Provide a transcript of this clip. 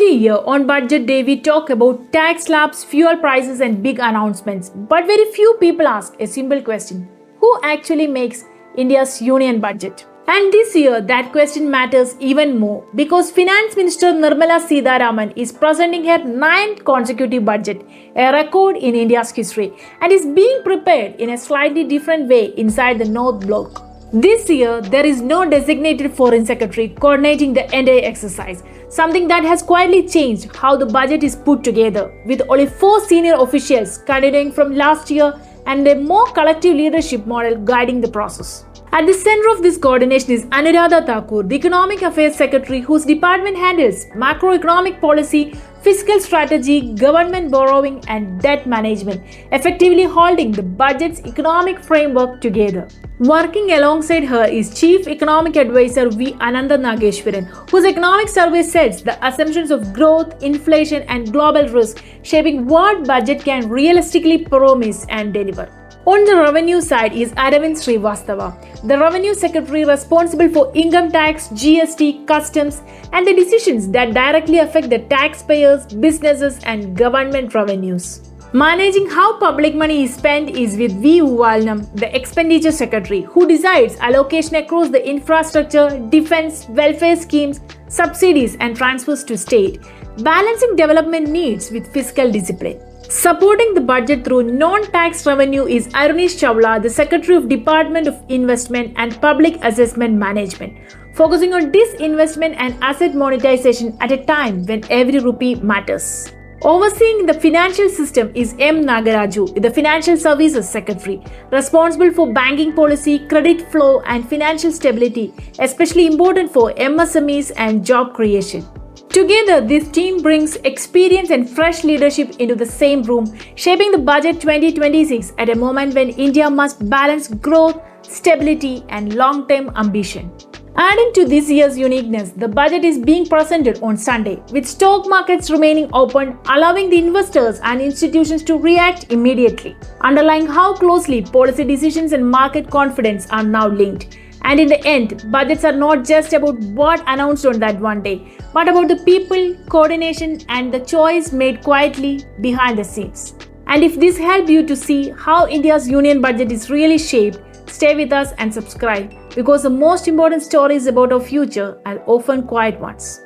Every year on Budget Day, we talk about tax slabs, fuel prices, and big announcements. But very few people ask a simple question: who actually makes India's union budget? And this year, that question matters even more because Finance Minister Nirmala Sitharaman is presenting her ninth consecutive budget, a record in India's history, and is being prepared in a slightly different way inside the North Bloc. This year, there is no designated foreign secretary coordinating the entire exercise, something that has quietly changed how the budget is put together, with only 4 senior officials continuing from last year and a more collective leadership model guiding the process. At the center of this coordination is Anuradha Thakur, the Economic Affairs Secretary, whose department handles macroeconomic policy, fiscal strategy, government borrowing, and debt management, effectively holding the budget's economic framework together. Working alongside her is Chief Economic Advisor V. Anantha Nageshwaran, whose economic survey sets the assumptions of growth, inflation, and global risk, shaping what budget can realistically promise and deliver. On the revenue side is Aravind Srivastava, the Revenue Secretary responsible for income tax, GST, customs, and the decisions that directly affect the taxpayers, businesses, and government revenues. Managing how public money is spent is with V. Uvalnam, the Expenditure Secretary, who decides allocation across the infrastructure, defense, welfare schemes, subsidies, and transfers to state, balancing development needs with fiscal discipline. Supporting the budget through non-tax revenue is Arunish Chawla, the Secretary of Department of Investment and Public Assessment Management, focusing on disinvestment and asset monetization at a time when every rupee matters. Overseeing the financial system is M. Nagaraju, the Financial Services Secretary, responsible for banking policy, credit flow, and financial stability, especially important for MSMEs and job creation. Together, this team brings experience and fresh leadership into the same room, shaping the budget 2026 at a moment when India must balance growth, stability, and long-term ambition. Adding to this year's uniqueness, the budget is being presented on Sunday, with stock markets remaining open, allowing the investors and institutions to react immediately, underlying how closely policy decisions and market confidence are now linked. And in the end, budgets are not just about what announced on that one day, but about the people, coordination, and the choice made quietly behind the scenes. And if this helped you to see how India's union budget is really shaped, stay with us and subscribe, because the most important stories about our future are often quiet ones.